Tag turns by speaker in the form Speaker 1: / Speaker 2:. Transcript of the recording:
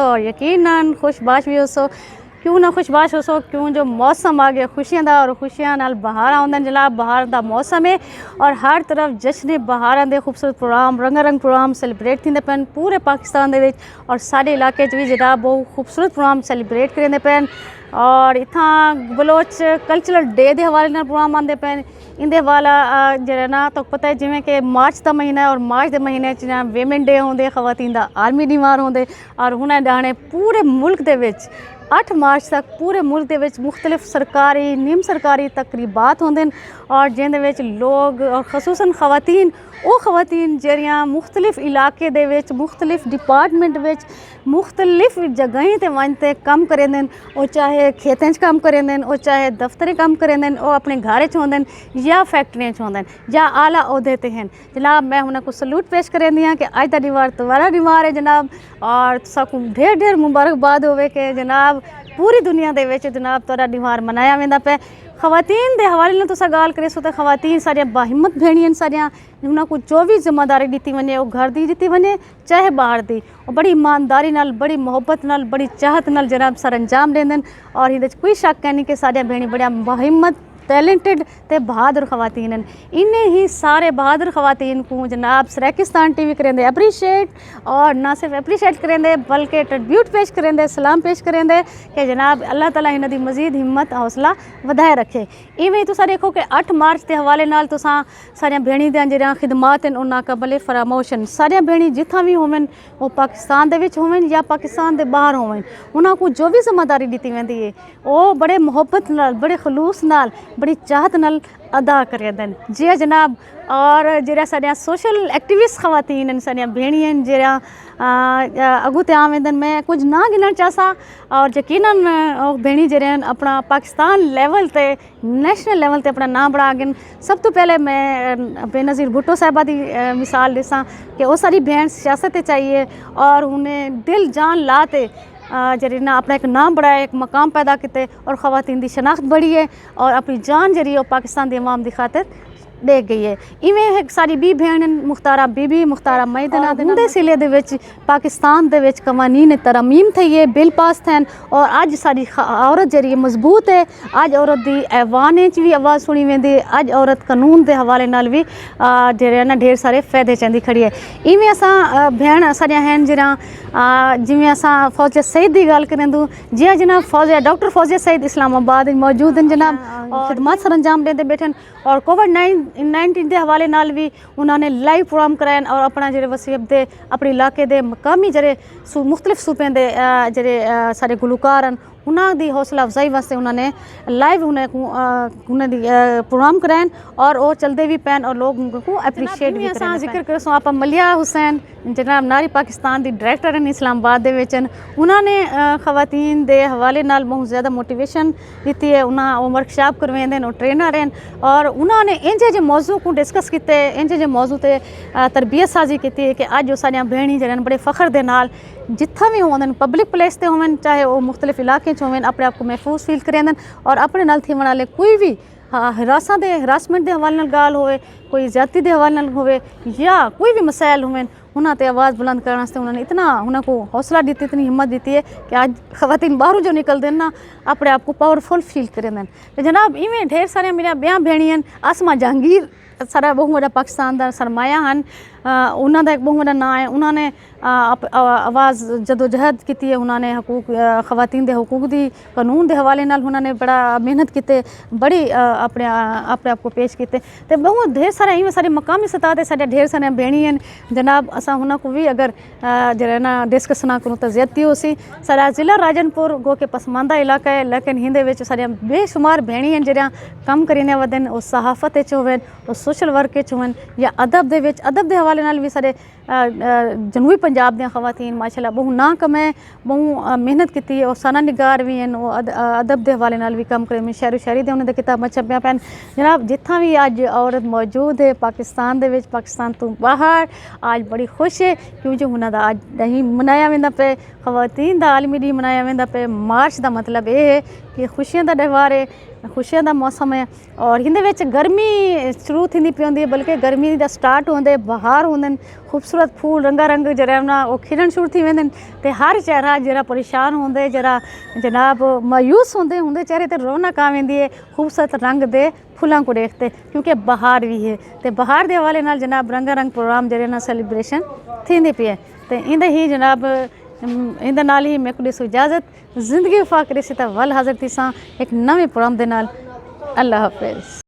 Speaker 1: और यकीनन खुशबाश भी हो। क्यों ना खुशबाश हो, क्यों जो मौसम आ गया खुशियां दा और खुशियां नाल बहार आउंदन जनाब। बहार दा मौसम है और हर तरफ जश्न बहारां दे खूबसूरत प्रोग्राम रंगारंग प्रोग्राम सैलीब्रेट थींदे पैन पूरे पाकिस्तान दे विच और साडे इलाके च भी जनाब बहुत खूबसूरत प्रोग्राम सैलीब्रेट करेंदे पैन। और इत्थां बलोच कल्चरल डे के हवाले नाल प्रोग्राम आंदे पैन। इंदे वाला जरा ना तो पता है जिमें कि मार्च का महीना है और मार्च के महीने च वेमेन डे होंदे, खवातीन दा आर्मी दिवार होंदे और हुण डाणे पूरे मुल्क दे विच 8 मार्च तक पूरे मुल्क दे विच मुख्तलिफ सरकारी निम सरकारी तकरीबात होंदे और जिंदे विच लोग और खसूसन खवातीन वो खवातीन जरियां मुख्तलिफ इलाके दे विच मुख्तलिफ डिपार्टमेंट विच मुख्तलिफ जगहें ते वनते कम करेंदे। वो चाहे खेतें च कम करेंदे, वो चाहे दफ्तरें कम करेंदे, वो अपने घर च होंदे या फैक्ट्रियां च होंदे या आला ओहदे ते हैं जनाब। मैं उन्हें को सलूट पेश करेंदी हाँ कि अज दा दिवार तुम्हारा दिवार है जनाब और सबको ढेर ढेर मुबारकबाद होवे कि जनाब पूरी दुनिया दे विच जनाब तुहाडा दिवार मनाया वेंदा पे। खवातीन दे हवाले नाल तुसां गाल करे सो तो खवातीन सारियां बाहिम्मत भेणियां सारियां उन्हां को जो भी जिम्मेदारी दी वने वो घर दी दी वने चाहे बाहर दी और बड़ी ईमानदारी नाल बड़ी मोहब्बत नाल बड़ी चाहत नाल जनाब सर अंजाम देंदे और इहदे च कोई शक नहीं कि सारियां भेणी बड़ा बाहिम्मत टैलेंटेड ते बहादुर खवातीन इन्हें ही सारे बहादुर खवातीन को जनाब सराकिस्तान टीवी करेंदे अप्रीशिएट और ना सिर्फ अप्रीशिएट करेंदे बल्कि ट्रिब्यूट पेश करेंदे सलाम पेश करेंदे कि जनाब अल्लाह ताला इन्हां दी मजीद हिम्मत हौसला वधाए रखे। इवें ही तुसां देखो कि 8 मार्च के हवाले नाल तुसां सारियां भेणी दियां जेहड़ियां खिदमात हैं उन्हां काबले फरामोशन सारियां भेणी जिथां भी होवन वो पाकिस्तान दे विच होवन या पाकिस्तान दे बाहर होवन उन्हां को जो भी जिम्मेदारी दी वेंदी है वो बड़े मुहब्बत नाल बड़े खलूस नाल बड़ी चाहत नाल अदा करेंदे जी जनाब। और जरा साडियां सोशल एक्टिविस्ट खवातीन साडियां भेणियां जरा अगू ते आ वेंदन मैं कुछ ना गिनण चाहसा और यकीनन भेणी जरा अपना पाकिस्तान लेवल ते नेशनल लेवल ते अपना नाम बढ़ा गए। सब तो पहले मैं बेनज़ीर भुट्टो साहिबा की मिसाल दिसां कि वो सारी भेण सियासत चाहिए और उन्हें दिल जान लाते जरी ना अपना एक नाम बढ़ाया एक मकाम पैदा किए और ख़वातीन की शनाख्त बढ़ी है और अपनी जान जरी पाकिस्तान की अवाम की खातिर दे गई है। इवें एक सारी बी भेण मुख्तारा बीबी मुख्तारा मैदना उनके सिले दे विच पाकिस्तान दे विच कवानीन तरमीम थी है बिल पास थे और अज सारी औरत जरी मजबूत है। अज औरत की ऐवान भी आवाज़ सुनी वेंदी अज औरत कानून के हवाले नाल भी जरे ना ढेर सारे फायदे चंदी खड़ी है। इवें असां भेण सारियां हैं जरा जिमें असां फौजिया सईद की गल करें तो जी जनाब फौजिया डॉक्टर फौजिया सईद इस्लामाबाद मौजूद हैं जनाब और खिदमत सर अंजाम देते बैठे और कोविड-19 के हवाले नाल भी उन्होंने लाइव प्रोग्राम कराए और अपना जो वसीयत दे अपने इलाके के मकामी जरे मुख्तलिफ सूबे के जरे सारे गुलकार हैं उन्होंने हौसला अफजाई वास्ते उन्होंने लाइव उन्हें प्रोग्राम कराए और वो चलते भी पैन और लोग उनको अप्रीशिएट भी करें। जिक्र करो आप मलिया हुसैन जनाब नारी पाकिस्तान की डायरैक्टर हैं इस्लामाबाद उन्होंने खवातीन के हवाले नाल बहुत ज़्यादा मोटिवेशन दी है। उन्हें वो वर्कशॉप करवाते हैं ट्रेनर हैं और उन्होंने इंजे जे मौजू को डिस्कस किए इंजे जे मौजू से तरबियत साजी की है कि अज वो सारियां भेणी जन बड़े फखर के नाल जिथा भी होंदन पब्लिक प्लेस ते होवन चाहे वो मुख्तलिफ इलाके होवन अपने आप को महफूज फील करेंदन और अपने नाल थी वाले कोई भी हरासमेंट के हवाले नाल गाल होवे कोई ज्यादती के हवाले नाल होवे या कोई भी मसाइल होवन उन्होंने ते आवाज़ बुलंद करने उन्होंने इतना उनको हौसला दी इतनी हिम्मत दी है कि आज खवातीन बाहरों जो निकलते हैं ना अपने आप को पावरफुल फील करेंदन। तो जनाब इवें ढेर सारे मेरा ब्याह भेणियां आसमा जहांगीर सारा बहुत बड़ा पाकिस्तान का सरमाया हैं उन्होंने एक बहुत बड़ा ना है। उन्होंने आवाज़ जदोजहद की है उन्होंने हकूक खवातीन के हकूक की कानून के हवाले नाल उन्होंने बड़ा मेहनत की बड़ी अपने आप को पेश किए तो बहुत ढेर सारा इवें सारे मकामी सतह पर साढ़े ढेर सारे भेणी हैं जनाब। असां उनको भी अगर जरा ना डिस्कस ना करूँ तो ज्यादती हो सी सारा ज़िला राजनपुर गो के पसमानदा इलाका है लेकिन हिंदे विच सारियां बेशुमार भेणी हैं जरा कम करीने वधन वो सहाफ़त होवन वो सोशल वर्क होवन या अदब के हवाले नाल भी सारे जनूबी पंजाब दी खवातीन माशाल्लाह बहु ना कमे बहु मेहनत की और साना निगार भी हैं वो अदब के हवाले नाल भी कम करें शहरी शहरी दे उन्होंने किताबां छपियां पैन जनाब जिथा भी अज औरत मौजूद है पाकिस्तान दे विच पाकिस्तान तो बाहर आज बड़ी खुश है क्योंकि उन्होंने अज नहीं मनाया वेंदा पे खवातीन दा आलमी डी मनाया वेंदा पे। मार्च का मतलब ये है कि खुशियां का त्यौहार है खुशियां दा मौसम है और हिंदे विच गर्मी शुरू थींदी पई हूंदी है, बल्कि गर्मी दा स्टार्ट होंदे बहार होंदे खूबसूरत फूल रंगा रंग जरा ना वो खिलण शुरू थी वेंदे ते हर चेहरा जरा परेशान होंदे जरा जनाब मायूस होंदे उनके चेहरे ते रौनक आ वेंदी है खूबसूरत रंग दे फुल्लां को देखते, क्योंकि बहार भी है ते बहार दे हवाले नाल जनाब रंगा रंग प्रोग्राम जरे ना सेलिब्रेशन थींदी पई है ते इंदे ही जनाब इंदे नाल ही मैं को ॾिसो इजाज़त ज़िंदगी वफा करे सी त वल हाज़िर थी सां एक नवे प्रोग्राम दे नाल। अल्लाह हाफ़िज़।